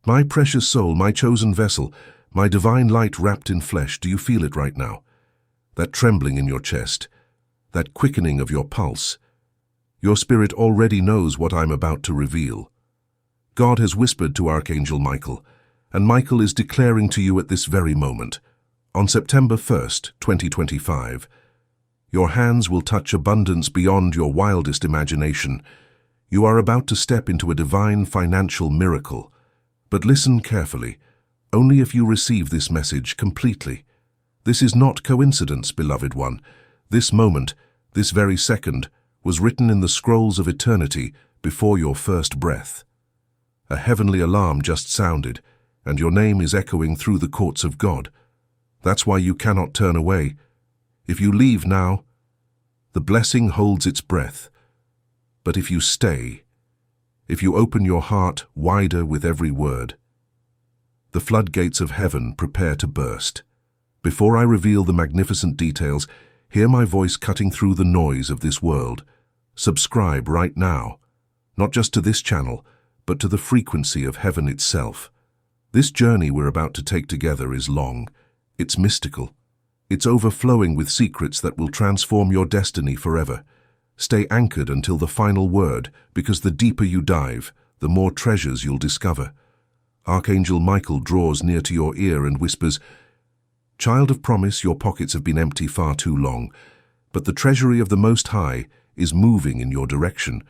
My precious soul, my chosen vessel, my divine light wrapped in flesh, do you feel it right now? That trembling in your chest, that quickening of your pulse. Your spirit already knows what I'm about to reveal. God has whispered to Archangel Michael, and Michael is declaring to you at this very moment, on September 1st, 2025, your hands will touch abundance beyond your wildest imagination. You are about to step into a divine financial miracle. But listen carefully, only if you receive this message completely. This is not coincidence, beloved one. This moment, this very second, was written in the scrolls of eternity before your first breath. A heavenly alarm just sounded, and your name is echoing through the courts of God. That's why you cannot turn away. If you leave now, the blessing holds its breath. But if you stay, if you open your heart wider with every word, the floodgates of heaven prepare to burst. Before I reveal the magnificent details, hear my voice cutting through the noise of this world. Subscribe right now, not just to this channel, but to the frequency of heaven itself. This journey we're about to take together is long. It's mystical. It's overflowing with secrets that will transform your destiny forever. Stay anchored until the final word, because the deeper you dive, the more treasures you'll discover. Archangel Michael draws near to your ear and whispers, "Child of promise, your pockets have been empty far too long, but the treasury of the Most High is moving in your direction.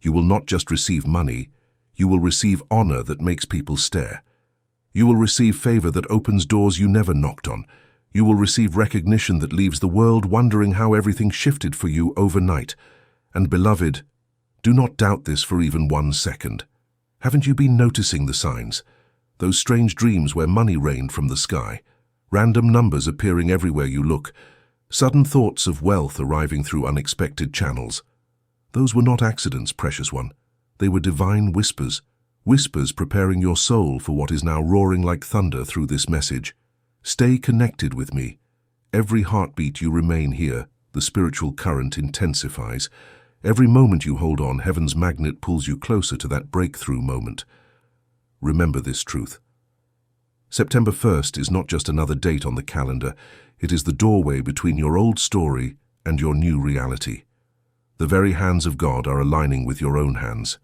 You will not just receive money, you will receive honor that makes people stare. You will receive favor that opens doors you never knocked on. You will receive recognition that leaves the world wondering how everything shifted for you overnight. And beloved, do not doubt this for even 1 second. Haven't you been noticing the signs? Those strange dreams where money rained from the sky, random numbers appearing everywhere you look, sudden thoughts of wealth arriving through unexpected channels. Those were not accidents, precious one. They were divine whispers. Whispers preparing your soul for what is now roaring like thunder through this message. Stay connected with me. Every heartbeat you remain here, the spiritual current intensifies. Every moment you hold on, heaven's magnet pulls you closer to that breakthrough moment. Remember this truth. September 1st is not just another date on the calendar. It is the doorway between your old story and your new reality. The very hands of God are aligning with your own hands,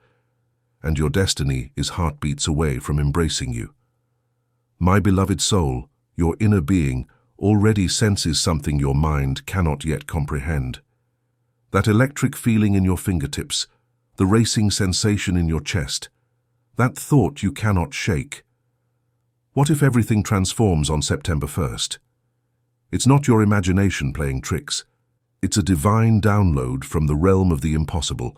and your destiny is heartbeats away from embracing you. My beloved soul, your inner being already senses something your mind cannot yet comprehend. That electric feeling in your fingertips, the racing sensation in your chest, that thought you cannot shake. What if everything transforms on September 1st? It's not your imagination playing tricks. It's a divine download from the realm of the impossible.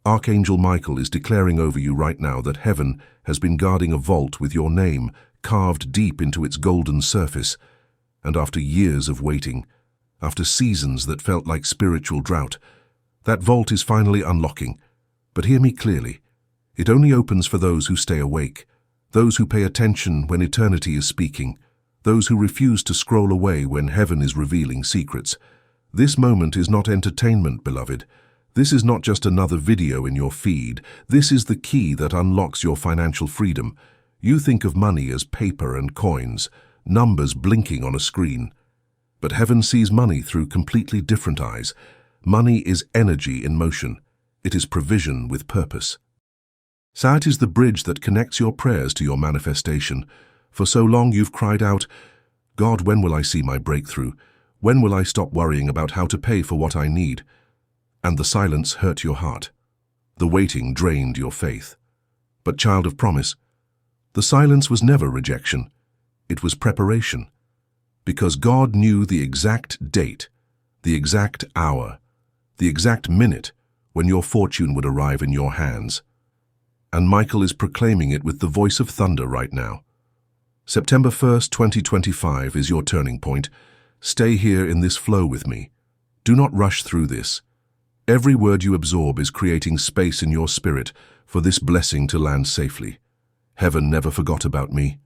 Archangel Michael is declaring over you right now that heaven has been guarding a vault with your name carved deep into its golden surface. And after years of waiting, after seasons that felt like spiritual drought, that vault is finally unlocking. But hear me clearly. It only opens for those who stay awake, those who pay attention when eternity is speaking, those who refuse to scroll away when heaven is revealing secrets. This moment is not entertainment, beloved. This is not just another video in your feed. This is the key that unlocks your financial freedom. You think of money as paper and coins, numbers blinking on a screen. But heaven sees money through completely different eyes. Money is energy in motion. It is provision with purpose. Sight is the bridge that connects your prayers to your manifestation. For so long you've cried out, "God, when will I see my breakthrough? When will I stop worrying about how to pay for what I need?" And the silence hurt your heart. The waiting drained your faith. But child of promise, the silence was never rejection. It was preparation. Because God knew the exact date, the exact hour, the exact minute when your fortune would arrive in your hands. And Michael is proclaiming it with the voice of thunder right now. September 1st, 2025 is your turning point. Stay here in this flow with me. Do not rush through this. Every word you absorb is creating space in your spirit for this blessing to land safely. Heaven never forgot about me.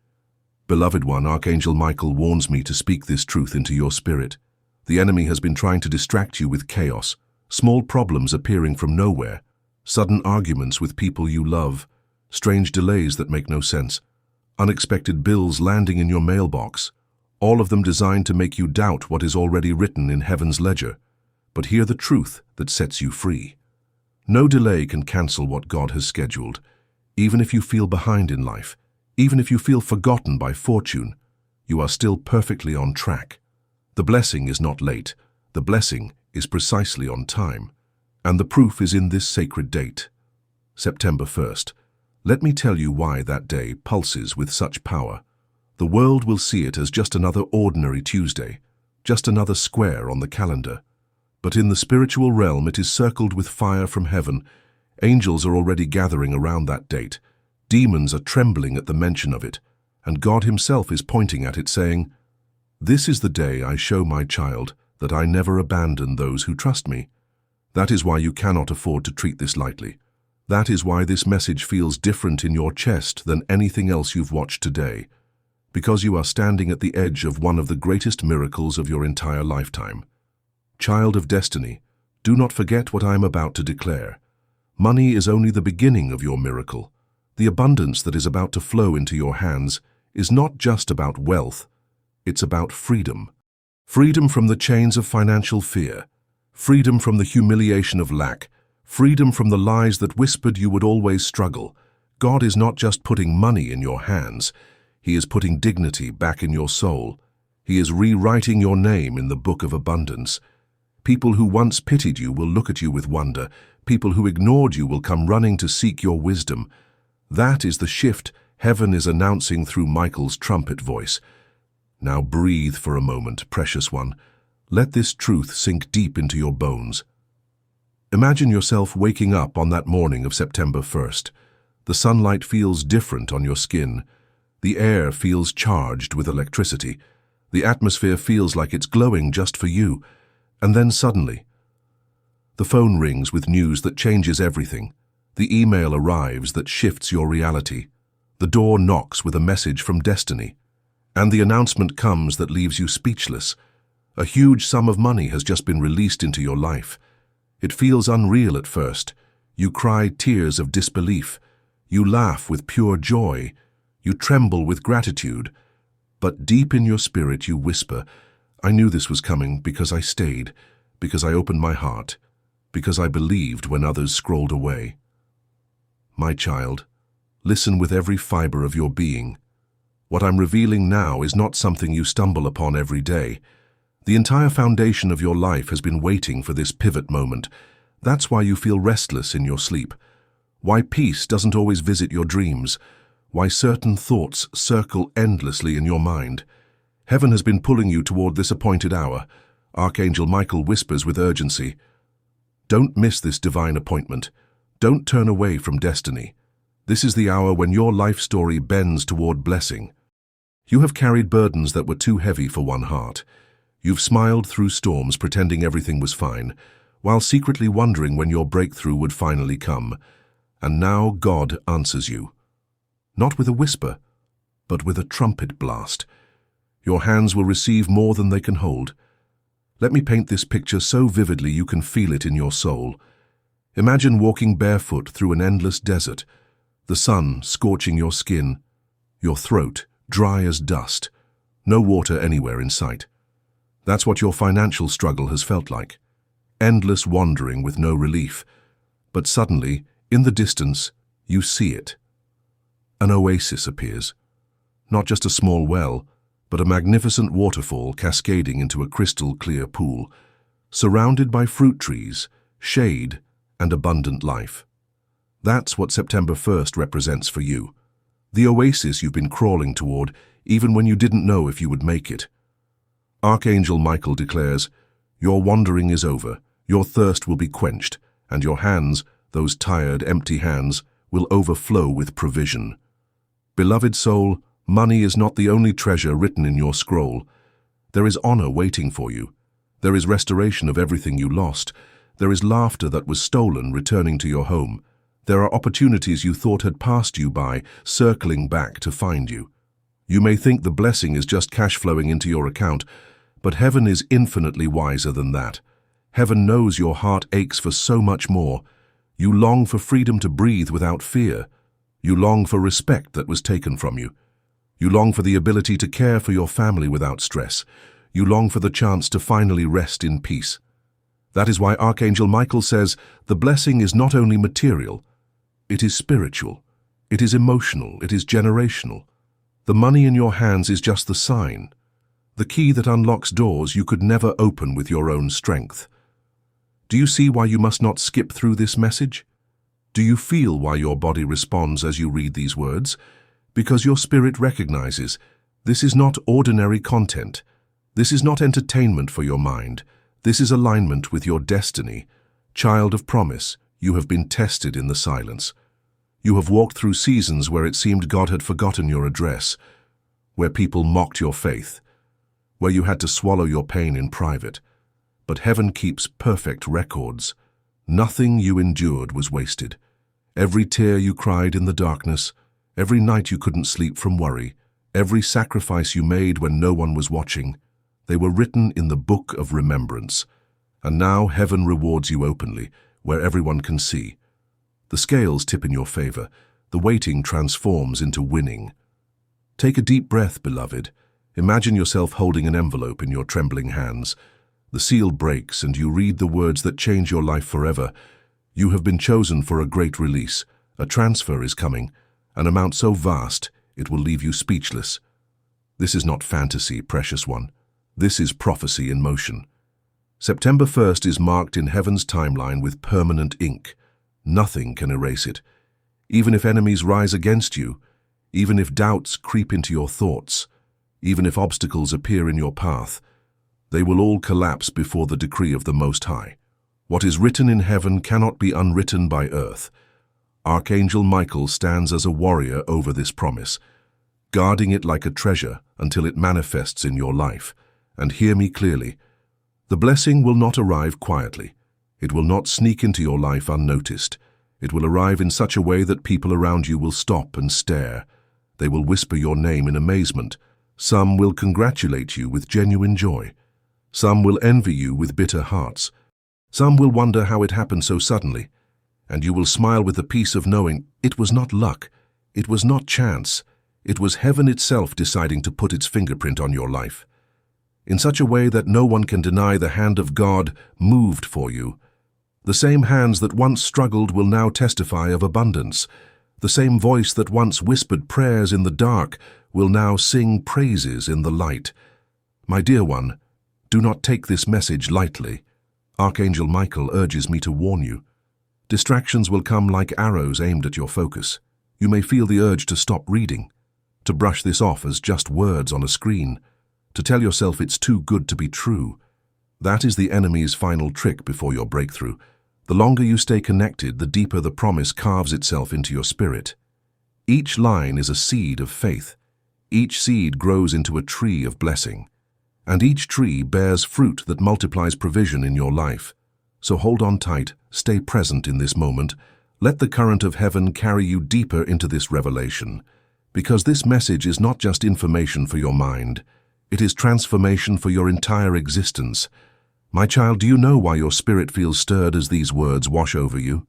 Beloved one, Archangel Michael warns me to speak this truth into your spirit. The enemy has been trying to distract you with chaos, small problems appearing from nowhere, sudden arguments with people you love, strange delays that make no sense. unexpected bills landing in your mailbox, all of them designed to make you doubt what is already written in heaven's ledger. But hear the truth that sets you free. No delay can cancel what God has scheduled. Even if you feel behind in life, even if you feel forgotten by fortune, you are still perfectly on track. The blessing is not late. The blessing is precisely on time. And the proof is in this sacred date, September 1st. Let me tell you why that day pulses with such power. The world will see it as just another ordinary Tuesday, just another square on the calendar. But in the spiritual realm it is circled with fire from heaven. Angels are already gathering around that date. Demons are trembling at the mention of it, and God himself is pointing at it, saying, "This is the day I show my child that I never abandon those who trust me." That is why you cannot afford to treat this lightly. That is why this message feels different in your chest than anything else you've watched today, because you are standing at the edge of one of the greatest miracles of your entire lifetime. Child of destiny, do not forget what I am about to declare. Money is only the beginning of your miracle. The abundance that is about to flow into your hands is not just about wealth, it's about freedom. Freedom from the chains of financial fear, freedom from the humiliation of lack, freedom from the lies that whispered you would always struggle. God is not just putting money in your hands, He is putting dignity back in your soul. He is rewriting your name in the book of abundance. People who once pitied you will look at you with wonder. People who ignored you will come running to seek your wisdom. That is the shift heaven is announcing through Michael's trumpet voice. Now breathe for a moment, precious one. Let this truth sink deep into your bones. Imagine yourself waking up on that morning of September 1st. The sunlight feels different on your skin. The air feels charged with electricity. The atmosphere feels like it's glowing just for you. And then suddenly, the phone rings with news that changes everything. The email arrives that shifts your reality. The door knocks with a message from destiny. And the announcement comes that leaves you speechless. A huge sum of money has just been released into your life. It feels unreal at first. You cry tears of disbelief. You laugh with pure joy. You tremble with gratitude. But deep in your spirit you whisper, "I knew this was coming because I stayed, because I opened my heart, because I believed when others scrolled away." My child, listen with every fiber of your being. What I'm revealing now is not something you stumble upon every day. The entire foundation of your life has been waiting for this pivot moment. That's why you feel restless in your sleep. Why peace doesn't always visit your dreams. Why certain thoughts circle endlessly in your mind. Heaven has been pulling you toward this appointed hour. Archangel Michael whispers with urgency, "Don't miss this divine appointment. Don't turn away from destiny. This is the hour when your life story bends toward blessing. You have carried burdens that were too heavy for one heart. You've smiled through storms pretending everything was fine, while secretly wondering when your breakthrough would finally come. And now God answers you. Not with a whisper, but with a trumpet blast. Your hands will receive more than they can hold. Let me paint this picture so vividly you can feel it in your soul. Imagine walking barefoot through an endless desert, the sun scorching your skin, your throat dry as dust, no water anywhere in sight. That's what your financial struggle has felt like. Endless wandering with no relief. But suddenly, in the distance, you see it. An oasis appears. Not just a small well, but a magnificent waterfall cascading into a crystal-clear pool, surrounded by fruit trees, shade, and abundant life. That's what September 1st represents for you. The oasis you've been crawling toward, even when you didn't know if you would make it. Archangel Michael declares, "Your wandering is over, your thirst will be quenched, and your hands, those tired, empty hands, will overflow with provision." Beloved soul, money is not the only treasure written in your scroll. There is honor waiting for you. There is restoration of everything you lost. There is laughter that was stolen returning to your home. There are opportunities you thought had passed you by, circling back to find you. You may think the blessing is just cash flowing into your account, but heaven is infinitely wiser than that. Heaven knows your heart aches for so much more. You long for freedom to breathe without fear. You long for respect that was taken from you. You long for the ability to care for your family without stress. You long for the chance to finally rest in peace. That is why Archangel Michael says the blessing is not only material, it is spiritual, it is emotional, it is generational. The money in your hands is just the sign, the key that unlocks doors you could never open with your own strength. Do you see why you must not skip through this message? Do you feel why your body responds as you read these words? Because your spirit recognizes this is not ordinary content. This is not entertainment for your mind. This is alignment with your destiny. Child of promise, you have been tested in the silence. You have walked through seasons where it seemed God had forgotten your address, where people mocked your faith, where you had to swallow your pain in private. But heaven keeps perfect records. Nothing you endured was wasted. Every tear you cried in the darkness, every night you couldn't sleep from worry, every sacrifice you made when no one was watching, they were written in the book of remembrance. And now heaven rewards you openly, where everyone can see. The scales tip in your favor. The waiting transforms into winning. Take a deep breath, beloved. Imagine yourself holding an envelope in your trembling hands. The seal breaks and you read the words that change your life forever. You have been chosen for a great release. A transfer is coming, an amount so vast it will leave you speechless. This is not fantasy, precious one. This is prophecy in motion. September 1st is marked in heaven's timeline with permanent ink. Nothing can erase it. Even if enemies rise against you, even if doubts creep into your thoughts, even if obstacles appear in your path, they will all collapse before the decree of the Most High. What is written in heaven cannot be unwritten by earth. Archangel Michael stands as a warrior over this promise, guarding it like a treasure until it manifests in your life. And hear me clearly, the blessing will not arrive quietly. It will not sneak into your life unnoticed. It will arrive in such a way that people around you will stop and stare. They will whisper your name in amazement. Some will congratulate you with genuine joy. Some will envy you with bitter hearts. Some will wonder how it happened so suddenly. And you will smile with the peace of knowing it was not luck, it was not chance, it was heaven itself deciding to put its fingerprint on your life. In such a way that no one can deny the hand of God moved for you. The same hands that once struggled will now testify of abundance. The same voice that once whispered prayers in the dark will now sing praises in the light. My dear one, do not take this message lightly. Archangel Michael urges me to warn you. Distractions will come like arrows aimed at your focus. You may feel the urge to stop reading, to brush this off as just words on a screen, to tell yourself it's too good to be true. That is the enemy's final trick before your breakthrough. The longer you stay connected, the deeper the promise carves itself into your spirit. Each line is a seed of faith. Each seed grows into a tree of blessing. And each tree bears fruit that multiplies provision in your life. So hold on tight, stay present in this moment. Let the current of heaven carry you deeper into this revelation. Because this message is not just information for your mind. It is transformation for your entire existence. My child, do you know why your spirit feels stirred as these words wash over you?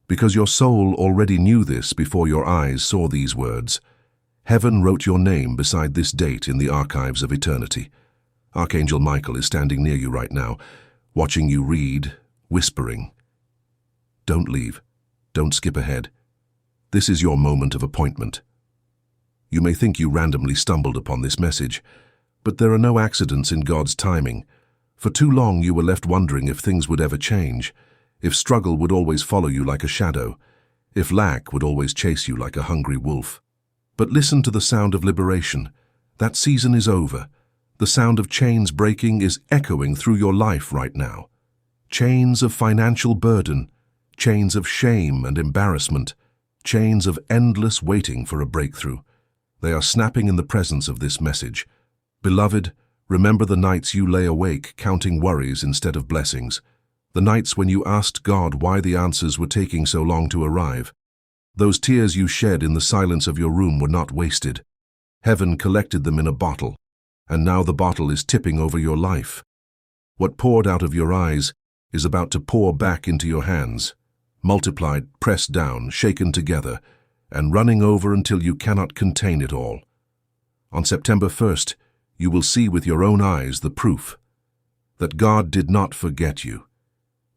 Because your soul already knew this before your eyes saw these words. Heaven wrote your name beside this date in the archives of eternity. Archangel Michael is standing near you right now, watching you read, whispering. Don't leave. Don't skip ahead. This is your moment of appointment. You may think you randomly stumbled upon this message, but there are no accidents in God's timing. For too long you were left wondering if things would ever change, if struggle would always follow you like a shadow, if lack would always chase you like a hungry wolf. But listen to the sound of liberation. That season is over. The sound of chains breaking is echoing through your life right now. Chains of financial burden, chains of shame and embarrassment, chains of endless waiting for a breakthrough. They are snapping in the presence of this message. Beloved, remember the nights you lay awake counting worries instead of blessings, the nights when you asked God why the answers were taking so long to arrive. Those tears you shed in the silence of your room were not wasted. Heaven collected them in a bottle, and now the bottle is tipping over your life. What poured out of your eyes is about to pour back into your hands, multiplied, pressed down, shaken together, and running over until you cannot contain it all. On September 1st, you will see with your own eyes the proof that God did not forget you.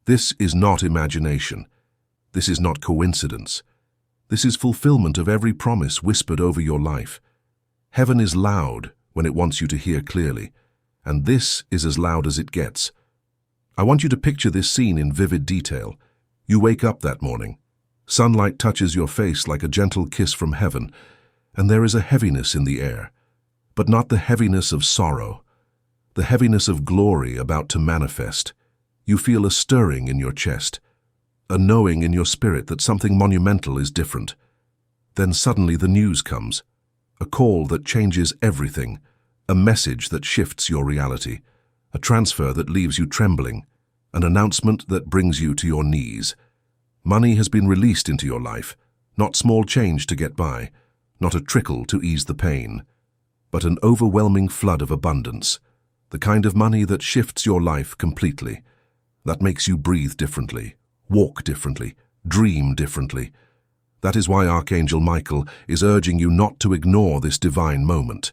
This is not imagination. This is not coincidence. This is fulfillment of every promise whispered over your life. Heaven is loud when it wants you to hear clearly, and this is as loud as it gets. I want you to picture this scene in vivid detail. You wake up that morning. Sunlight touches your face like a gentle kiss from heaven, and there is a heaviness in the air, but not the heaviness of sorrow, the heaviness of glory about to manifest. You feel a stirring in your chest, a knowing in your spirit that something monumental is different. Then suddenly the news comes, a call that changes everything, a message that shifts your reality, a transfer that leaves you trembling, an announcement that brings you to your knees. Money has been released into your life, not small change to get by, not a trickle to ease the pain, but an overwhelming flood of abundance, the kind of money that shifts your life completely, that makes you breathe differently, walk differently, dream differently. That is why Archangel Michael is urging you not to ignore this divine moment,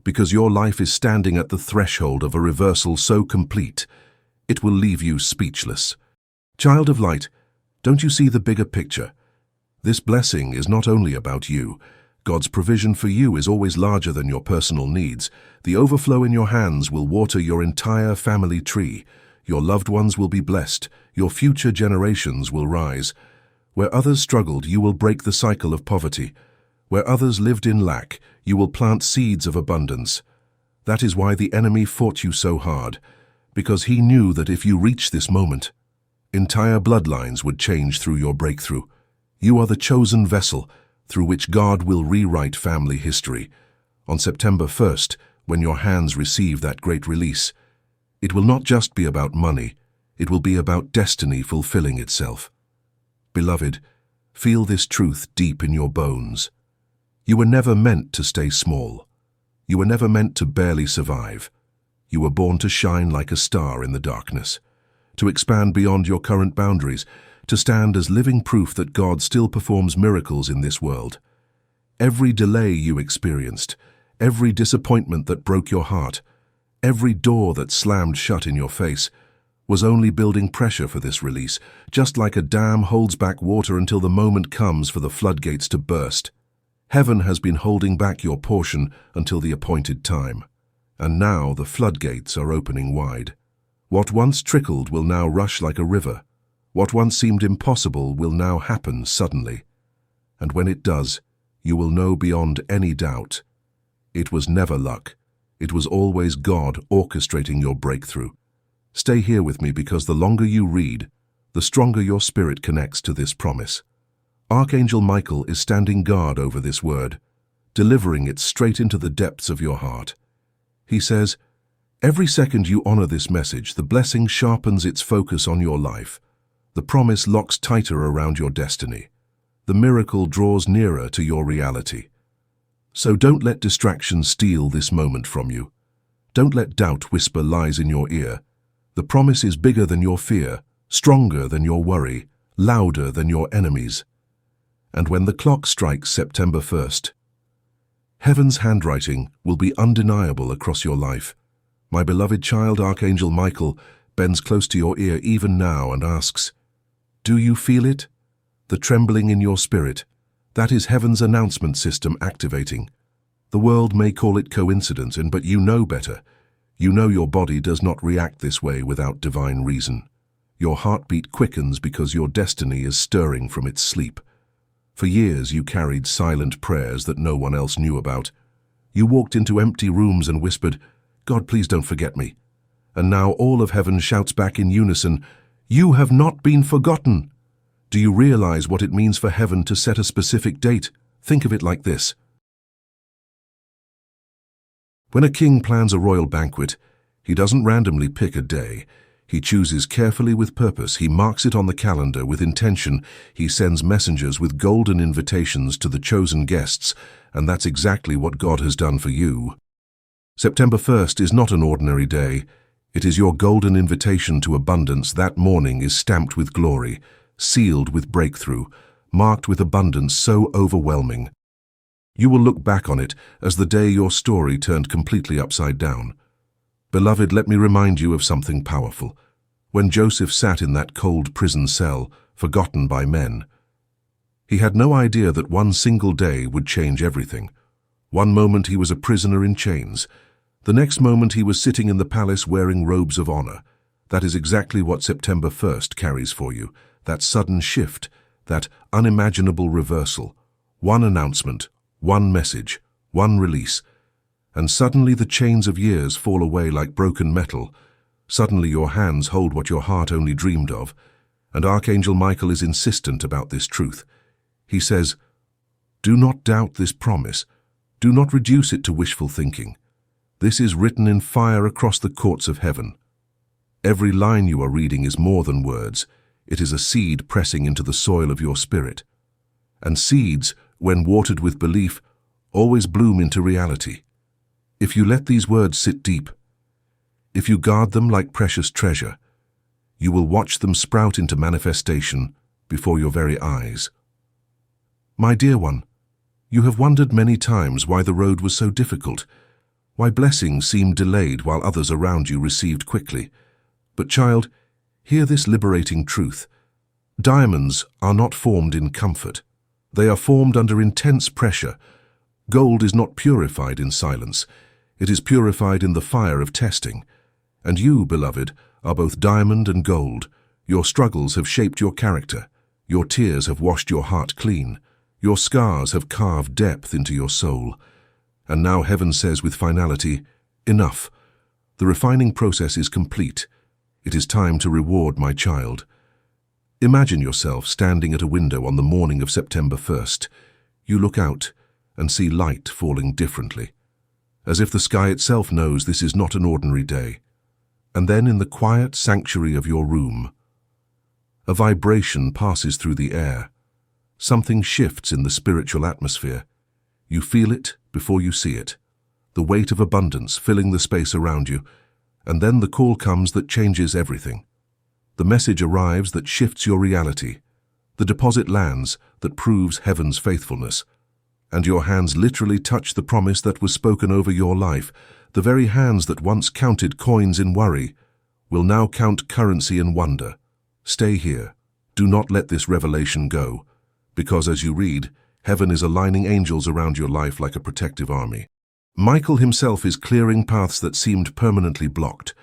because your life is standing at the threshold of a reversal so complete, it will leave you speechless. Child of light, don't you see the bigger picture? This blessing is not only about you. God's provision for you is always larger than your personal needs. The overflow in your hands will water your entire family tree. Your loved ones will be blessed. Your future generations will rise. Where others struggled, you will break the cycle of poverty. Where others lived in lack, you will plant seeds of abundance. That is why the enemy fought you so hard, because he knew that if you reach this moment, entire bloodlines would change through your breakthrough. You are the chosen vessel through which God will rewrite family history. On September 1st, when your hands receive that great release, it will not just be about money, it will be about destiny fulfilling itself. Beloved, feel this truth deep in your bones. You were never meant to stay small. You were never meant to barely survive. You were born to shine like a star in the darkness, to expand beyond your current boundaries, to stand as living proof that God still performs miracles in this world. Every delay you experienced, every disappointment that broke your heart, every door that slammed shut in your face, was only building pressure for this release, just like a dam holds back water until the moment comes for the floodgates to burst. Heaven has been holding back your portion until the appointed time, and now the floodgates are opening wide. What once trickled will now rush like a river. What once seemed impossible will now happen suddenly. And when it does, you will know beyond any doubt. It was never luck. It was always God orchestrating your breakthrough. Stay here with me, because the longer you read, the stronger your spirit connects to this promise. Archangel Michael is standing guard over this word, delivering it straight into the depths of your heart. He says, every second you honor this message, the blessing sharpens its focus on your life. The promise locks tighter around your destiny. The miracle draws nearer to your reality. So don't let distraction steal this moment from you. Don't let doubt whisper lies in your ear. The promise is bigger than your fear, stronger than your worry, louder than your enemies. And when the clock strikes September 1st, heaven's handwriting will be undeniable across your life. My beloved child, Archangel Michael bends close to your ear even now and asks, do you feel it? The trembling in your spirit. That is heaven's announcement system activating. The world may call it coincidence, but you know better. You know your body does not react this way without divine reason. Your heartbeat quickens because your destiny is stirring from its sleep. For years you carried silent prayers that no one else knew about. You walked into empty rooms and whispered, God, please don't forget me. And now all of heaven shouts back in unison, you have not been forgotten. Do you realize what it means for heaven to set a specific date? Think of it like this. When a king plans a royal banquet, he doesn't randomly pick a day. He chooses carefully with purpose. He marks it on the calendar with intention. He sends messengers with golden invitations to the chosen guests, and that's exactly what God has done for you. September 1st is not an ordinary day. It is your golden invitation to abundance. That morning is stamped with glory, sealed with breakthrough, marked with abundance so overwhelming You will look back on it as the day your story turned completely upside down. Beloved, let me remind you of something powerful. When Joseph sat in that cold prison cell, forgotten by men, he had no idea that one single day would change everything. One moment he was a prisoner in chains. The next moment he was sitting in the palace wearing robes of honor. That is exactly what September 1st carries for you. That sudden shift, that unimaginable reversal. One announcement, one message, one release. And suddenly the chains of years fall away like broken metal. Suddenly your hands hold what your heart only dreamed of. And Archangel Michael is insistent about this truth. He says, "Do not doubt this promise. Do not reduce it to wishful thinking. This is written in fire across the courts of heaven." Every line you are reading is more than words. It is a seed pressing into the soil of your spirit. And seeds, when watered with belief, always bloom into reality. If you let these words sit deep, if you guard them like precious treasure, you will watch them sprout into manifestation before your very eyes. My dear one, you have wondered many times why the road was so difficult, why blessings seemed delayed while others around you received quickly. But child, hear this liberating truth. Diamonds are not formed in comfort. They are formed under intense pressure. Gold is not purified in silence. It is purified in the fire of testing. And you, beloved, are both diamond and gold. Your struggles have shaped your character. Your tears have washed your heart clean. Your scars have carved depth into your soul. And now heaven says with finality, enough. The refining process is complete. It is time to reward my child. Imagine yourself standing at a window on the morning of September 1st. You look out and see light falling differently, as if the sky itself knows this is not an ordinary day. And then in the quiet sanctuary of your room, a vibration passes through the air. Something shifts in the spiritual atmosphere. You feel it before you see it, the weight of abundance filling the space around you, and then the call comes that changes everything. The message arrives that shifts your reality. The deposit lands that proves heaven's faithfulness. And your hands literally touch the promise that was spoken over your life. The very hands that once counted coins in worry will now count currency in wonder. Stay here. Do not let this revelation go, because as you read, heaven is aligning angels around your life like a protective army. Michael himself is clearing paths that seemed permanently blocked.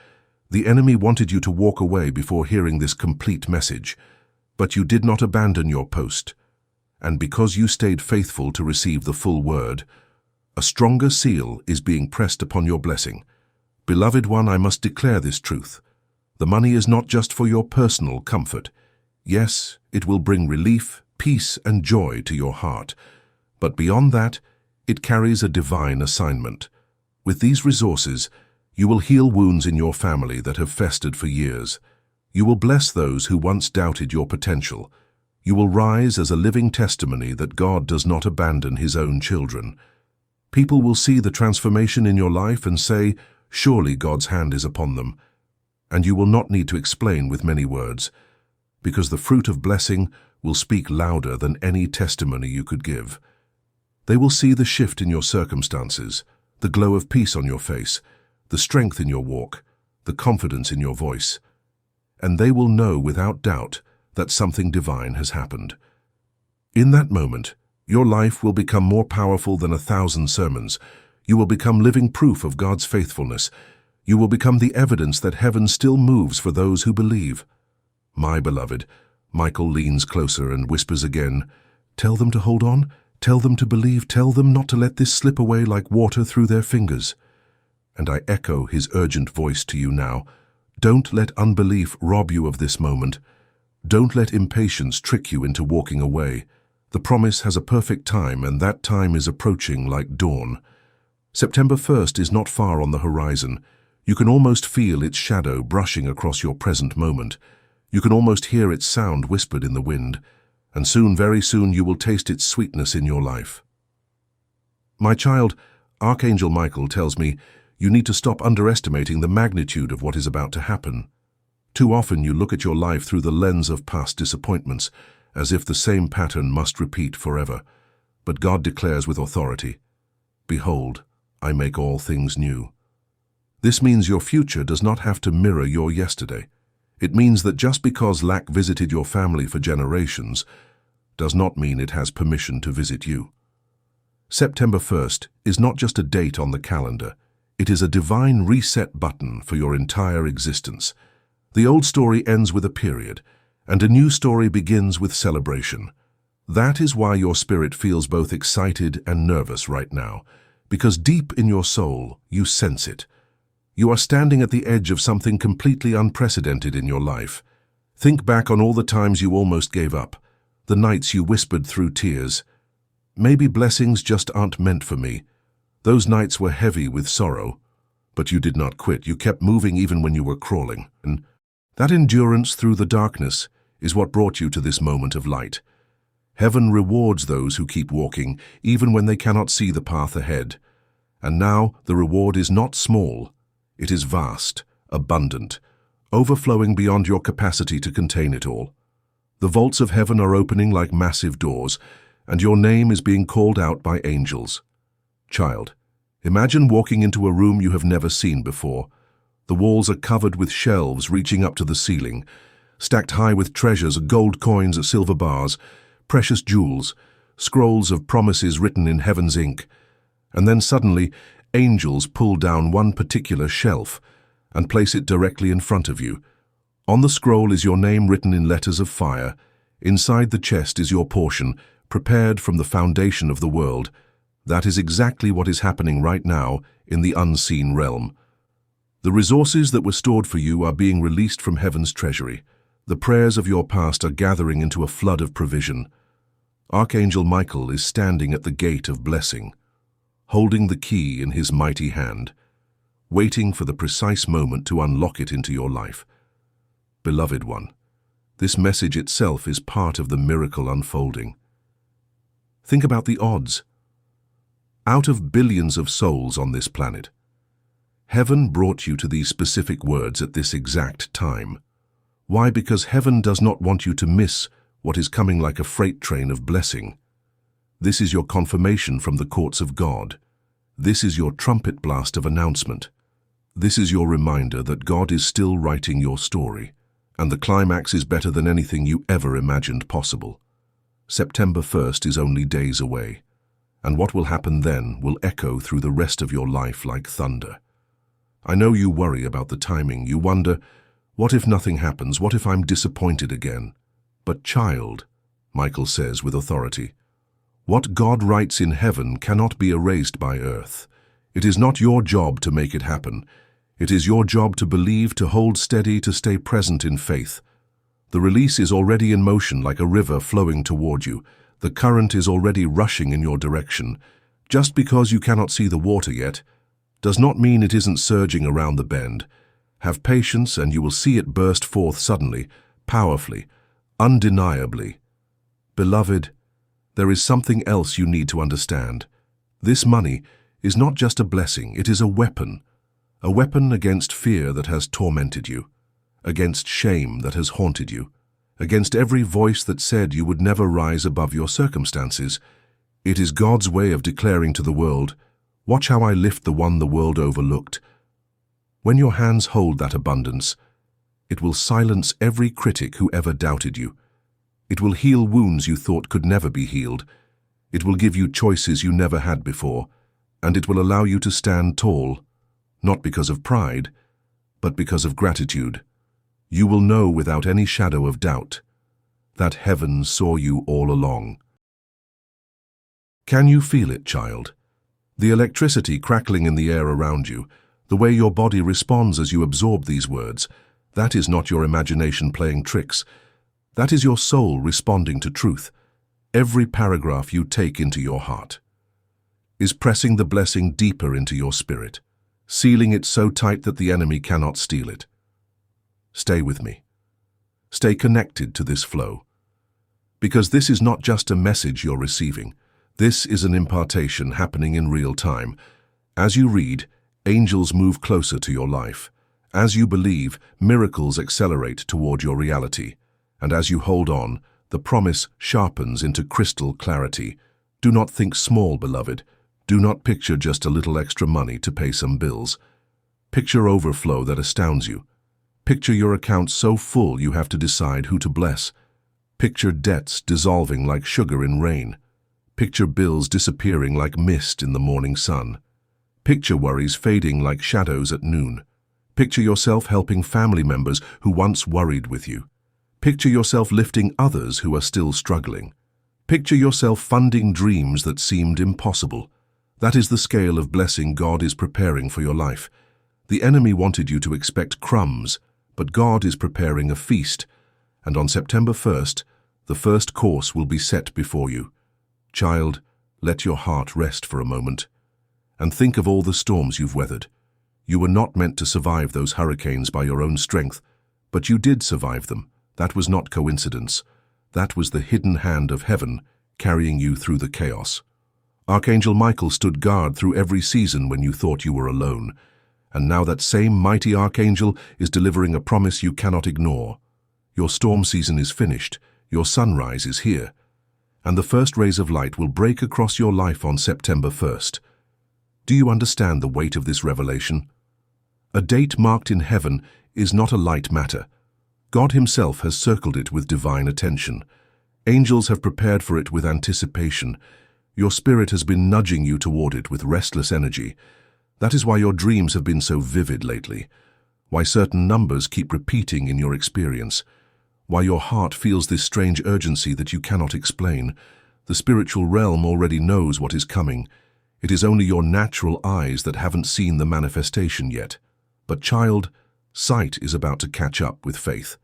The enemy wanted you to walk away before hearing this complete message, but you did not abandon your post. And because you stayed faithful to receive the full word, a stronger seal is being pressed upon your blessing. Beloved one, I must declare this truth. The money is not just for your personal comfort. Yes, it will bring relief, peace, and joy to your heart. But beyond that, it carries a divine assignment. With these resources, you will heal wounds in your family that have festered for years. You will bless those who once doubted your potential. You will rise as a living testimony that God does not abandon his own children. People will see the transformation in your life and say, surely God's hand is upon them. And you will not need to explain with many words, because the fruit of blessing will speak louder than any testimony you could give. They will see the shift in your circumstances, the glow of peace on your face, the strength in your walk, the confidence in your voice. And they will know without doubt that something divine has happened. In that moment, your life will become more powerful than 1,000 sermons. You will become living proof of God's faithfulness. You will become the evidence that heaven still moves for those who believe. My beloved, Michael leans closer and whispers again, tell them to hold on, tell them to believe, tell them not to let this slip away like water through their fingers. And I echo his urgent voice to you now. Don't let unbelief rob you of this moment. Don't let impatience trick you into walking away. The promise has a perfect time, and that time is approaching like dawn. September 1st is not far on the horizon. You can almost feel its shadow brushing across your present moment. You can almost hear its sound whispered in the wind. And soon, very soon, you will taste its sweetness in your life. My child, Archangel Michael tells me, you need to stop underestimating the magnitude of what is about to happen. Too often you look at your life through the lens of past disappointments, as if the same pattern must repeat forever. But God declares with authority, "Behold, I make all things new." This means your future does not have to mirror your yesterday. It means that just because lack visited your family for generations does not mean it has permission to visit you. September 1st is not just a date on the calendar. It is a divine reset button for your entire existence. The old story ends with a period, and a new story begins with celebration. That is why your spirit feels both excited and nervous right now, because deep in your soul, you sense it. You are standing at the edge of something completely unprecedented in your life. Think back on all the times you almost gave up, the nights you whispered through tears, "Maybe blessings just aren't meant for me." Those nights were heavy with sorrow, but you did not quit. You kept moving even when you were crawling. And that endurance through the darkness is what brought you to this moment of light. Heaven rewards those who keep walking, even when they cannot see the path ahead. And now the reward is not small. It is vast, abundant, overflowing beyond your capacity to contain it all. The vaults of heaven are opening like massive doors, and your name is being called out by angels. Child, imagine walking into a room you have never seen before. The walls are covered with shelves reaching up to the ceiling, stacked high with treasures, gold coins, silver bars, precious jewels, scrolls of promises written in heaven's ink. And then suddenly, angels pull down one particular shelf and place it directly in front of you. On the scroll is your name written in letters of fire. Inside the chest is your portion, prepared from the foundation of the world. That is exactly what is happening right now in the unseen realm. The resources that were stored for you are being released from heaven's treasury. The prayers of your past are gathering into a flood of provision. Archangel Michael is standing at the gate of blessing, holding the key in his mighty hand, waiting for the precise moment to unlock it into your life. Beloved one, this message itself is part of the miracle unfolding. Think about the odds. Out of billions of souls on this planet, heaven brought you to these specific words at this exact time. Why? Because heaven does not want you to miss what is coming like a freight train of blessing. This is your confirmation from the courts of God. This is your trumpet blast of announcement. This is your reminder that God is still writing your story, and the climax is better than anything you ever imagined possible. September 1st is only days away, and what will happen then will echo through the rest of your life like thunder. I know you worry about the timing. You wonder, what if nothing happens? What if I'm disappointed again? But child, Michael says with authority, what God writes in heaven cannot be erased by earth. It is not your job to make it happen. It is your job to believe, to hold steady, to stay present in faith. The release is already in motion like a river flowing toward you. The current is already rushing in your direction. Just because you cannot see the water yet does not mean it isn't surging around the bend. Have patience and you will see it burst forth suddenly, powerfully, undeniably. Beloved, there is something else you need to understand. This money is not just a blessing, it is a weapon against fear that has tormented you, against shame that has haunted you, against every voice that said you would never rise above your circumstances. It is God's way of declaring to the world, watch how I lift the one the world overlooked. When your hands hold that abundance, it will silence every critic who ever doubted you. It will heal wounds you thought could never be healed. It will give you choices you never had before, and it will allow you to stand tall, not because of pride, but because of gratitude. You will know without any shadow of doubt that heaven saw you all along. Can you feel it, child? The electricity crackling in the air around you, the way your body responds as you absorb these words, that is not your imagination playing tricks. That is your soul responding to truth. Every paragraph you take into your heart is pressing the blessing deeper into your spirit, sealing it so tight that the enemy cannot steal it. Stay with me. Stay connected to this flow. Because this is not just a message you're receiving. This is an impartation happening in real time. As you read, angels move closer to your life. As you believe, miracles accelerate toward your reality. And as you hold on, the promise sharpens into crystal clarity. Do not think small, beloved. Do not picture just a little extra money to pay some bills. Picture overflow that astounds you. Picture your account so full you have to decide who to bless. Picture debts dissolving like sugar in rain. Picture bills disappearing like mist in the morning sun. Picture worries fading like shadows at noon. Picture yourself helping family members who once worried with you. Picture yourself lifting others who are still struggling. Picture yourself funding dreams that seemed impossible. That is the scale of blessing God is preparing for your life. The enemy wanted you to expect crumbs, but God is preparing a feast, and on September 1st, the first course will be set before you. Child, let your heart rest for a moment, and think of all the storms you've weathered. You were not meant to survive those hurricanes by your own strength, but you did survive them. That was not coincidence. That was the hidden hand of heaven carrying you through the chaos. Archangel Michael stood guard through every season when you thought you were alone, and now that same mighty archangel is delivering a promise you cannot ignore. Your storm season is finished, your sunrise is here, and the first rays of light will break across your life on September 1st. Do you understand the weight of this revelation? A date marked in heaven is not a light matter. God himself has circled it with divine attention. Angels have prepared for it with anticipation. Your spirit has been nudging you toward it with restless energy. That is why your dreams have been so vivid lately, why certain numbers keep repeating in your experience, why your heart feels this strange urgency that you cannot explain. The spiritual realm already knows what is coming. It is only your natural eyes that haven't seen the manifestation yet. But child, sight is about to catch up with faith.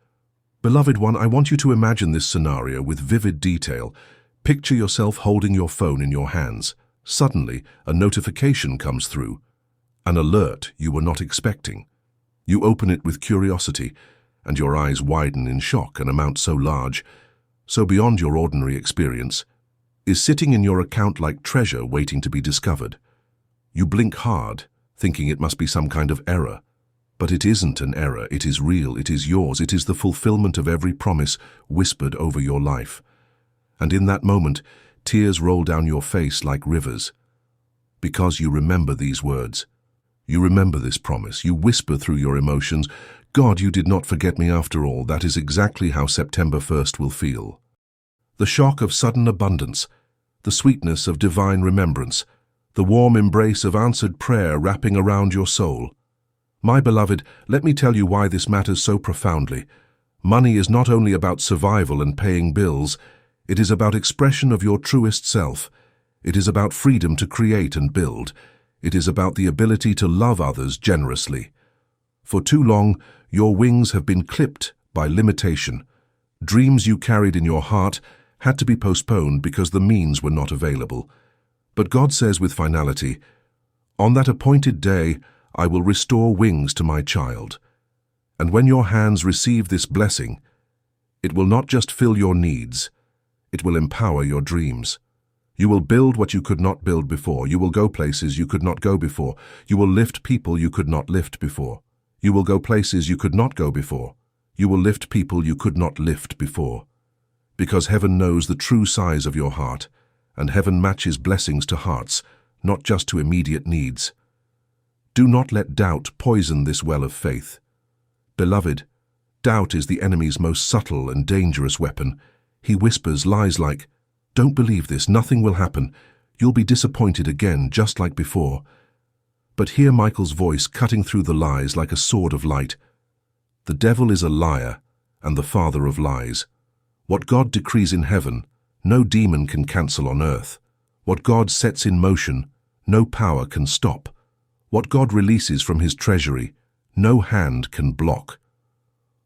Beloved one, I want you to imagine this scenario with vivid detail. Picture yourself holding your phone in your hands. Suddenly, a notification comes through. An alert you were not expecting. You open it with curiosity, and your eyes widen in shock. An amount so large, so beyond your ordinary experience, is sitting in your account like treasure waiting to be discovered. You blink hard, thinking it must be some kind of error. But it isn't an error, it is real, it is yours, it is the fulfillment of every promise whispered over your life. And in that moment, tears roll down your face like rivers. Because you remember these words. You remember this promise. You whisper through your emotions, God, you did not forget me after all. That is exactly how September 1st will feel. The shock of sudden abundance, the sweetness of divine remembrance, the warm embrace of answered prayer wrapping around your soul. My beloved, let me tell you why this matters so profoundly. Money is not only about survival and paying bills, it is about expression of your truest self. It is about freedom to create and build. It is about the ability to love others generously. For too long, your wings have been clipped by limitation. Dreams you carried in your heart had to be postponed because the means were not available. But God says with finality, on that appointed day, I will restore wings to my child. And when your hands receive this blessing, it will not just fill your needs, it will empower your dreams. You will build what you could not build before. You will go places you could not go before. You will lift people you could not lift before. You will go places you could not go before. You will lift people you could not lift before. Because heaven knows the true size of your heart, and heaven matches blessings to hearts, not just to immediate needs. Do not let doubt poison this well of faith. Beloved, doubt is the enemy's most subtle and dangerous weapon. He whispers lies like, don't believe this, nothing will happen. You'll be disappointed again, just like before. But hear Michael's voice cutting through the lies like a sword of light. The devil is a liar and the father of lies. What God decrees in heaven, no demon can cancel on earth. What God sets in motion, no power can stop. What God releases from his treasury, no hand can block.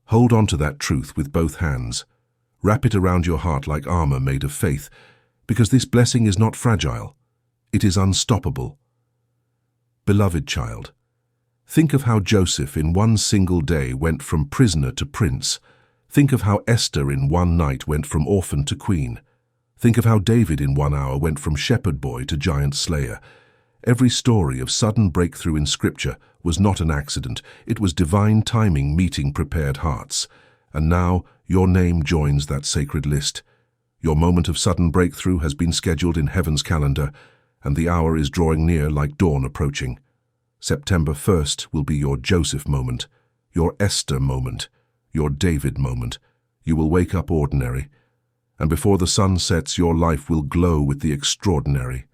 Hold on to that truth with both hands. Wrap it around your heart like armor made of faith, because this blessing is not fragile. It is unstoppable. Beloved child, think of how Joseph in one single day went from prisoner to prince. Think of how Esther in one night went from orphan to queen. Think of how David in 1 hour went from shepherd boy to giant slayer. Every story of sudden breakthrough in Scripture was not an accident. It was divine timing meeting prepared hearts. And now your name joins that sacred list. Your moment of sudden breakthrough has been scheduled in heaven's calendar, and the hour is drawing near like dawn approaching. September 1st will be your Joseph moment, your Esther moment, your David moment. You will wake up ordinary, and before the sun sets, your life will glow with the extraordinary.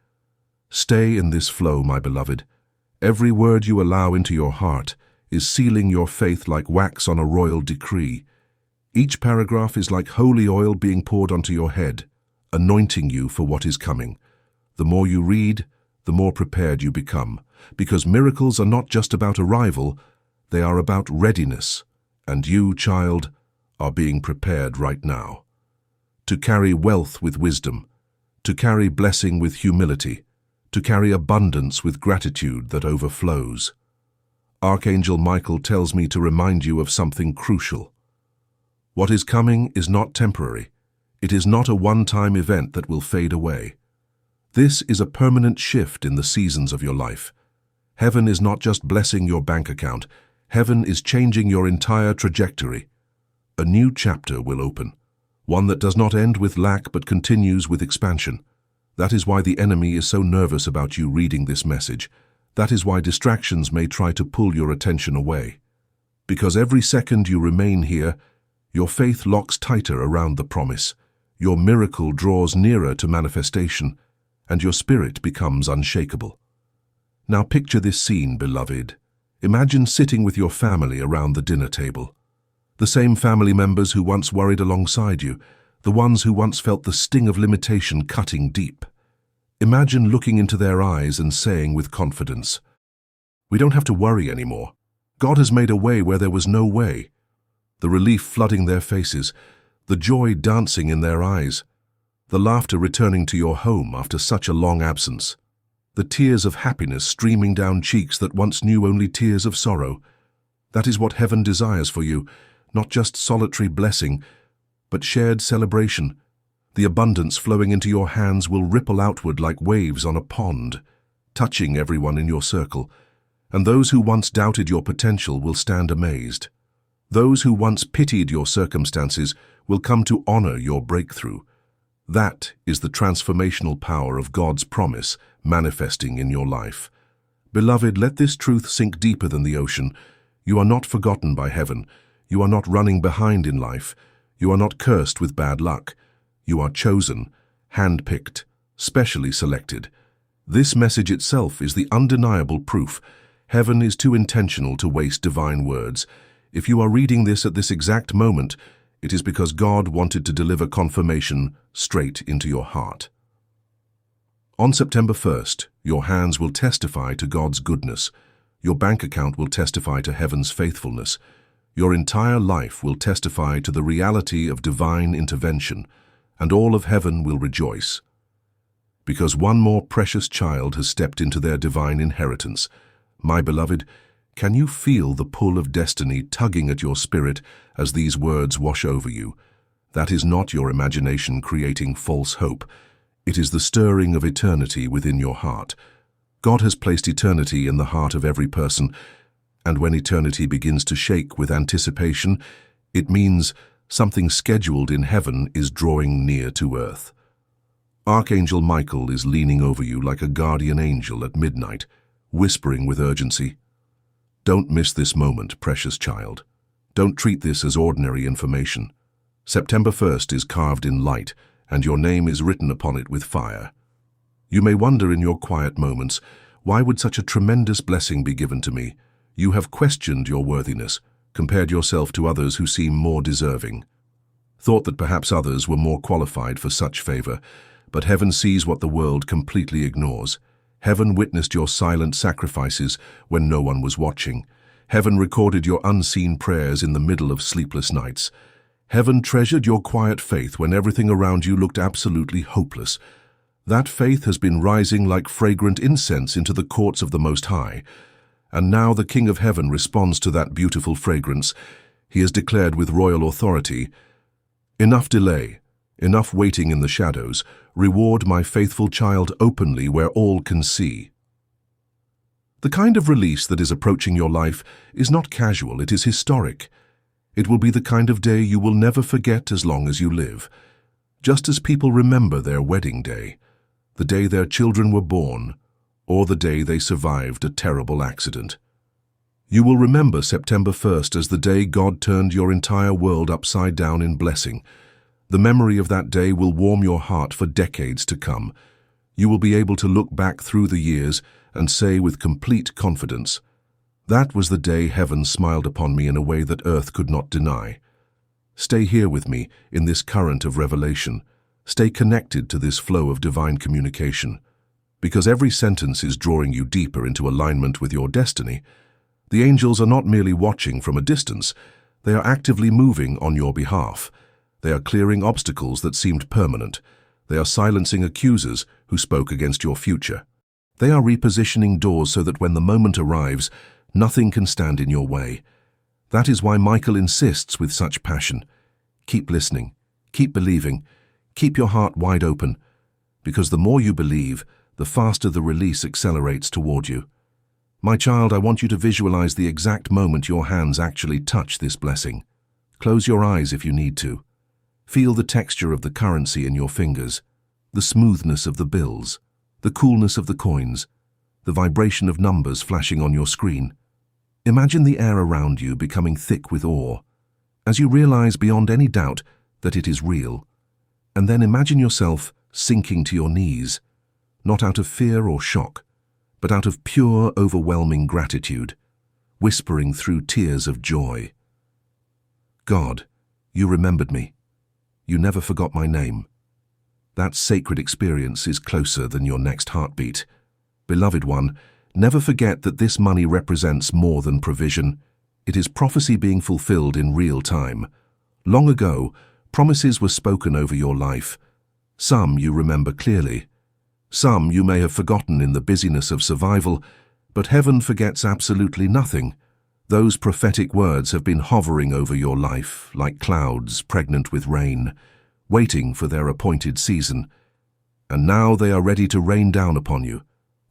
Stay in this flow, my beloved. Every word you allow into your heart is sealing your faith like wax on a royal decree. Each paragraph is like holy oil being poured onto your head, anointing you for what is coming. The more you read, the more prepared you become, because miracles are not just about arrival, they are about readiness, and you, child, are being prepared right now. To carry wealth with wisdom, to carry blessing with humility, to carry abundance with gratitude that overflows. Archangel Michael tells me to remind you of something crucial. What is coming is not temporary. It is not a one-time event that will fade away. This is a permanent shift in the seasons of your life. Heaven is not just blessing your bank account. Heaven is changing your entire trajectory. A new chapter will open, one that does not end with lack but continues with expansion. That is why the enemy is so nervous about you reading this message. That is why distractions may try to pull your attention away. Because every second you remain here, your faith locks tighter around the promise, your miracle draws nearer to manifestation, and your spirit becomes unshakable. Now picture this scene, beloved. Imagine sitting with your family around the dinner table. The same family members who once worried alongside you, the ones who once felt the sting of limitation cutting deep. Imagine looking into their eyes and saying with confidence, "We don't have to worry anymore. God has made a way where there was no way." The relief flooding their faces, the joy dancing in their eyes, the laughter returning to your home after such a long absence, the tears of happiness streaming down cheeks that once knew only tears of sorrow. That is what heaven desires for you, not just solitary blessing, but shared celebration. The abundance flowing into your hands will ripple outward like waves on a pond, touching everyone in your circle, and those who once doubted your potential will stand amazed. Those who once pitied your circumstances will come to honor your breakthrough. That is the transformational power of God's promise manifesting in your life. Beloved, let this truth sink deeper than the ocean. You are not forgotten by heaven. You are not running behind in life. You are not cursed with bad luck. You are chosen, hand-picked, specially selected. This message itself is the undeniable proof. Heaven is too intentional to waste divine words. If you are reading this at this exact moment, it is because God wanted to deliver confirmation straight into your heart. On September 1st, your hands will testify to God's goodness. Your bank account will testify to heaven's faithfulness. Your entire life will testify to the reality of divine intervention, and all of heaven will rejoice. Because one more precious child has stepped into their divine inheritance. My beloved, can you feel the pull of destiny tugging at your spirit as these words wash over you? That is not your imagination creating false hope. It is the stirring of eternity within your heart. God has placed eternity in the heart of every person, and when eternity begins to shake with anticipation, it means something scheduled in heaven is drawing near to earth. Archangel Michael is leaning over you like a guardian angel at midnight, whispering with urgency. Don't miss this moment, precious child. Don't treat this as ordinary information. September 1st is carved in light, and your name is written upon it with fire. You may wonder in your quiet moments, why would such a tremendous blessing be given to me? You have questioned your worthiness, compared yourself to others who seem more deserving. Thought that perhaps others were more qualified for such favor, but heaven sees what the world completely ignores. Heaven witnessed your silent sacrifices when no one was watching. Heaven recorded your unseen prayers in the middle of sleepless nights. Heaven treasured your quiet faith when everything around you looked absolutely hopeless. That faith has been rising like fragrant incense into the courts of the Most High. And now the King of Heaven responds to that beautiful fragrance. He has declared with royal authority, "Enough delay, enough waiting in the shadows. Reward my faithful child openly where all can see." The kind of release that is approaching your life is not casual, it is historic. It will be the kind of day you will never forget as long as you live. just as people remember their wedding day, the day their children were born, or the day they survived a terrible accident. You will remember September 1st as the day God turned your entire world upside down in blessing. The memory of that day will warm your heart for decades to come. You will be able to look back through the years and say with complete confidence, "That was the day heaven smiled upon me in a way that earth could not deny." Stay here with me in this current of revelation. Stay connected to this flow of divine communication. Because every sentence is drawing you deeper into alignment with your destiny. The angels are not merely watching from a distance, they are actively moving on your behalf. They are clearing obstacles that seemed permanent. They are silencing accusers who spoke against your future. They are repositioning doors so that when the moment arrives, nothing can stand in your way. That is why Michael insists with such passion. Keep listening, keep believing, keep your heart wide open, because the more you believe, the faster the release accelerates toward you. My child, I want you to visualize the exact moment your hands actually touch this blessing. Close your eyes if you need to. Feel the texture of the currency in your fingers, the smoothness of the bills, the coolness of the coins, the vibration of numbers flashing on your screen. Imagine the air around you becoming thick with awe, as you realize beyond any doubt that it is real. And then imagine yourself sinking to your knees, not out of fear or shock, but out of pure, overwhelming gratitude, whispering through tears of joy. God, you remembered me. You never forgot my name. That sacred experience is closer than your next heartbeat. Beloved one, never forget that this money represents more than provision. It is prophecy being fulfilled in real time. Long ago, promises were spoken over your life. Some you remember clearly. Some you may have forgotten in the busyness of survival, but heaven forgets absolutely nothing. Those prophetic words have been hovering over your life like clouds pregnant with rain, waiting for their appointed season. And now they are ready to rain down upon you.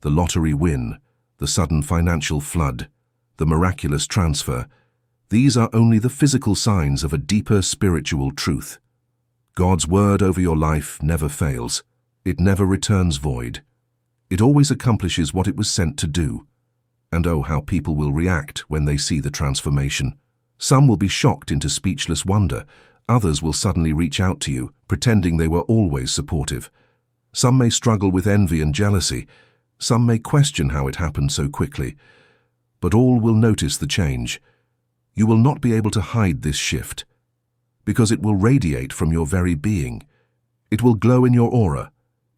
The lottery win, the sudden financial flood, the miraculous transfer. These are only the physical signs of a deeper spiritual truth. God's word over your life never fails. It never returns void. It always accomplishes what it was sent to do. And oh, how people will react when they see the transformation. Some will be shocked into speechless wonder. Others will suddenly reach out to you, pretending they were always supportive. Some may struggle with envy and jealousy. Some may question how it happened so quickly. But all will notice the change. You will not be able to hide this shift, because it will radiate from your very being. It will glow in your aura.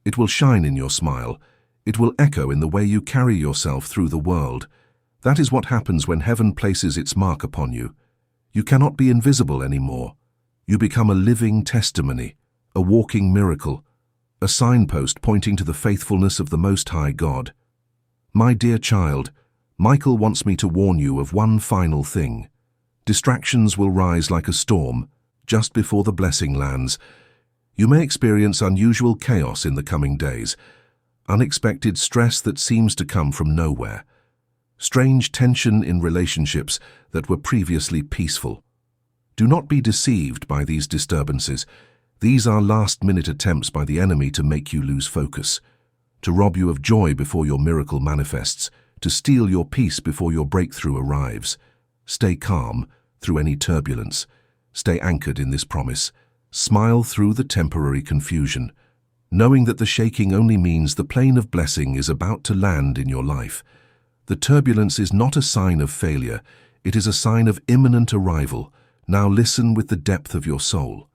It will shine in your smile. It will echo in the way you carry yourself through the world. That is what happens when heaven places its mark upon you. You cannot be invisible anymore. You become a living testimony, a walking miracle, a signpost pointing to the faithfulness of the Most High God. My dear child, Michael wants me to warn you of one final thing. Distractions will rise like a storm just before the blessing lands. You may experience unusual chaos in the coming days, unexpected stress that seems to come from nowhere, strange tension in relationships that were previously peaceful. Do not be deceived by these disturbances. These are last-minute attempts by the enemy to make you lose focus, to rob you of joy before your miracle manifests, to steal your peace before your breakthrough arrives. Stay calm through any turbulence. Stay anchored in this promise. Smile through the temporary confusion, knowing that the shaking only means the plane of blessing is about to land in your life. The turbulence is not a sign of failure, it is a sign of imminent arrival. Now listen with the depth of your soul.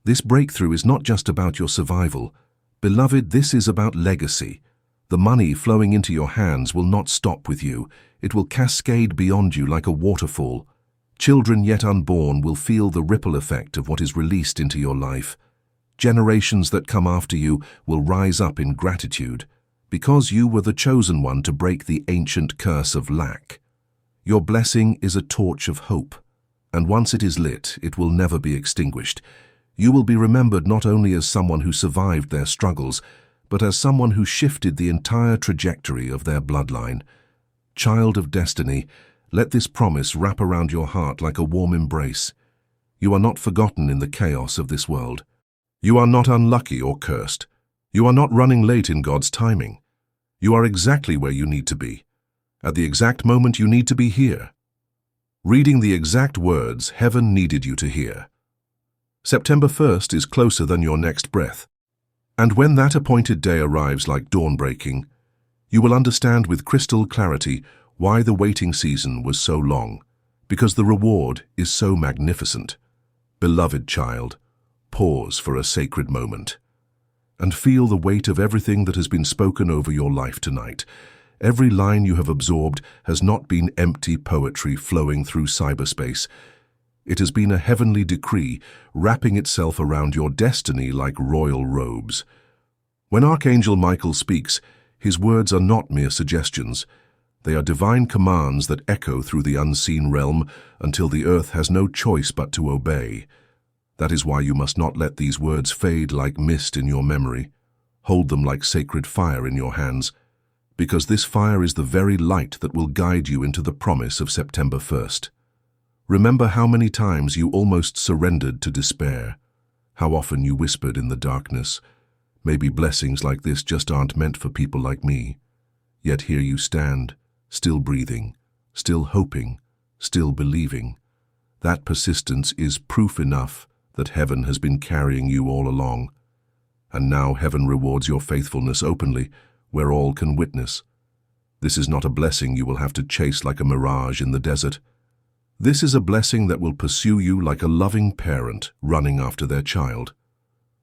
This breakthrough is not just about your survival. Beloved, this is about legacy. The money flowing into your hands will not stop with you. It will cascade beyond you like a waterfall. Children yet unborn will feel the ripple effect of what is released into your life. Generations that come after you will rise up in gratitude, because you were the chosen one to break the ancient curse of lack. Your blessing is a torch of hope, and once it is lit, it will never be extinguished. You will be remembered not only as someone who survived their struggles, but as someone who shifted the entire trajectory of their bloodline. Child of destiny, let this promise wrap around your heart like a warm embrace. You are not forgotten in the chaos of this world. You are not unlucky or cursed. You are not running late in God's timing. You are exactly where you need to be, at the exact moment you need to be here. Reading the exact words heaven needed you to hear. September 1st is closer than your next breath. And when that appointed day arrives like dawn breaking, you will understand with crystal clarity why the waiting season was so long, because the reward is so magnificent. Beloved child, pause for a sacred moment and feel the weight of everything that has been spoken over your life tonight. Every line you have absorbed has not been empty poetry flowing through cyberspace. It has been a heavenly decree wrapping itself around your destiny like royal robes. When Archangel Michael speaks, his words are not mere suggestions. They are divine commands that echo through the unseen realm until the earth has no choice but to obey. That is why you must not let these words fade like mist in your memory. Hold them like sacred fire in your hands, because this fire is the very light that will guide you into the promise of September 1st. Remember how many times you almost surrendered to despair, how often you whispered in the darkness, maybe blessings like this just aren't meant for people like me. Yet here you stand, still breathing, still hoping, still believing. That persistence is proof enough that heaven has been carrying you all along. And now heaven rewards your faithfulness openly, where all can witness. This is not a blessing you will have to chase like a mirage in the desert. This is a blessing that will pursue you like a loving parent running after their child.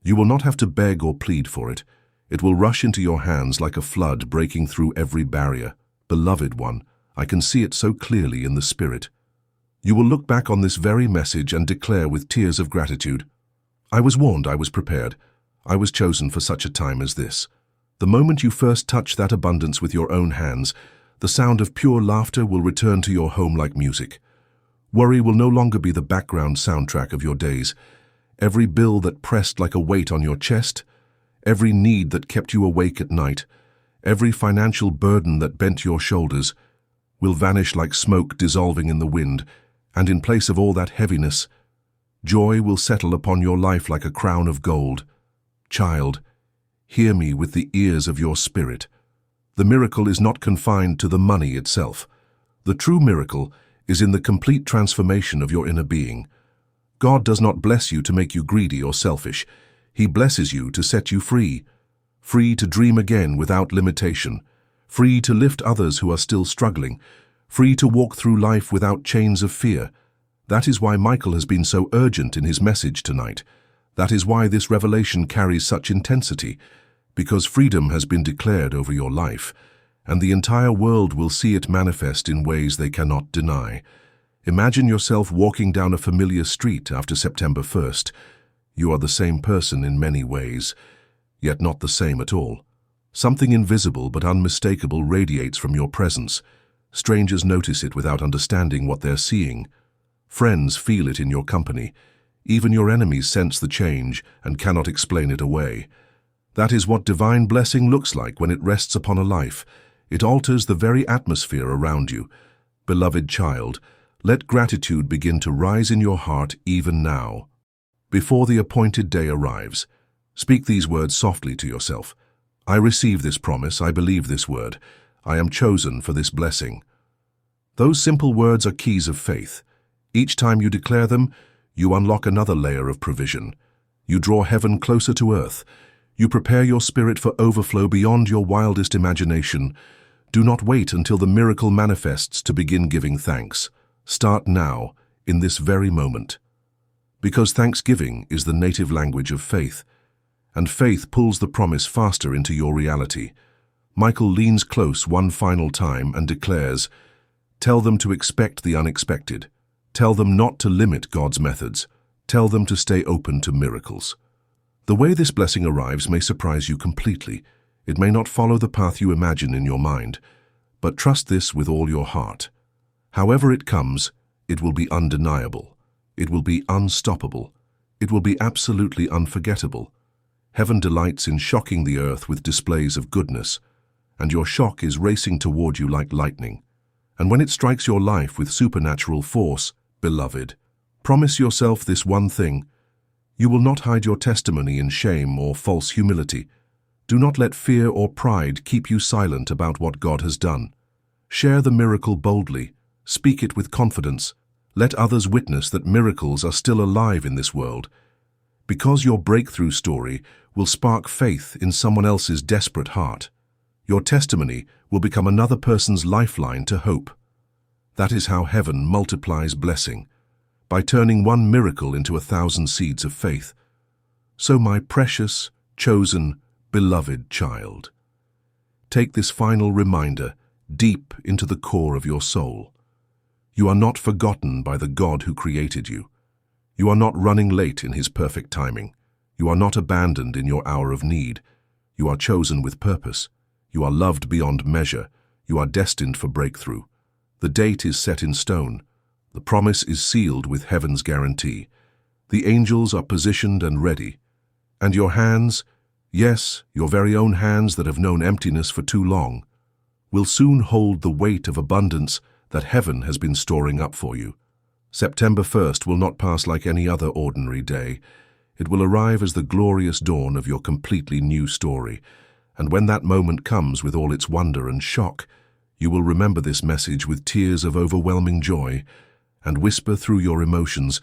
You will not have to beg or plead for it. It will rush into your hands like a flood breaking through every barrier. Beloved one, I can see it so clearly in the spirit. You will look back on this very message and declare with tears of gratitude, I was warned, I was prepared. I was chosen for such a time as this. The moment you first touch that abundance with your own hands, the sound of pure laughter will return to your home like music. Worry will no longer be the background soundtrack of your days. Every bill that pressed like a weight on your chest, every need that kept you awake at night, every financial burden that bent your shoulders, will vanish like smoke dissolving in the wind, and in place of all that heaviness, joy will settle upon your life like a crown of gold. Child, hear me with the ears of your spirit. The miracle is not confined to the money itself. The true miracle is in the complete transformation of your inner being. God does not bless you to make you greedy or selfish. He blesses you to set you free, free to dream again without limitation, free to lift others who are still struggling, free to walk through life without chains of fear. That is why Michael has been so urgent in his message tonight. That is why this revelation carries such intensity, because freedom has been declared over your life, and the entire world will see it manifest in ways they cannot deny. Imagine yourself walking down a familiar street after September 1st. You are the same person in many ways, yet not the same at all. Something invisible but unmistakable radiates from your presence. Strangers notice it without understanding what they're seeing. Friends feel it in your company. Even your enemies sense the change and cannot explain it away. That is what divine blessing looks like when it rests upon a life. It alters the very atmosphere around you. Beloved child, let gratitude begin to rise in your heart even now. Before the appointed day arrives, speak these words softly to yourself. I receive this promise, I believe this word. I am chosen for this blessing. Those simple words are keys of faith. Each time you declare them, you unlock another layer of provision. You draw heaven closer to earth. You prepare your spirit for overflow beyond your wildest imagination. Do not wait until the miracle manifests to begin giving thanks. Start now, in this very moment. Because thanksgiving is the native language of faith, and faith pulls the promise faster into your reality. Michael leans close one final time and declares, tell them to expect the unexpected. Tell them not to limit God's methods. Tell them to stay open to miracles. The way this blessing arrives may surprise you completely. It may not follow the path you imagine in your mind, but trust this with all your heart. However it comes, it will be undeniable. It will be unstoppable. It will be absolutely unforgettable. Heaven delights in shocking the earth with displays of goodness, and your shock is racing toward you like lightning. And when it strikes your life with supernatural force, beloved, promise yourself this one thing. You will not hide your testimony in shame or false humility. Do not let fear or pride keep you silent about what God has done. Share the miracle boldly. Speak it with confidence. Let others witness that miracles are still alive in this world. Because your breakthrough story will spark faith in someone else's desperate heart. Your testimony will become another person's lifeline to hope. That is how heaven multiplies blessing, by turning one miracle into 1,000 seeds of faith. So my precious, chosen, beloved child, take this final reminder deep into the core of your soul. You are not forgotten by the God who created you. You are not running late in His perfect timing. You are not abandoned in your hour of need. You are chosen with purpose. You are loved beyond measure. You are destined for breakthrough. The date is set in stone. The promise is sealed with heaven's guarantee. The angels are positioned and ready. And your hands, yes, your very own hands that have known emptiness for too long, will soon hold the weight of abundance that heaven has been storing up for you. September 1st will not pass like any other ordinary day. It will arrive as the glorious dawn of your completely new story. And when that moment comes with all its wonder and shock, you will remember this message with tears of overwhelming joy and whisper through your emotions,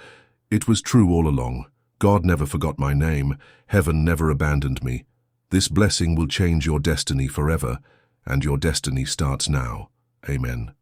"It was true all along. God never forgot my name. Heaven never abandoned me. This blessing will change your destiny forever, and your destiny starts now. Amen."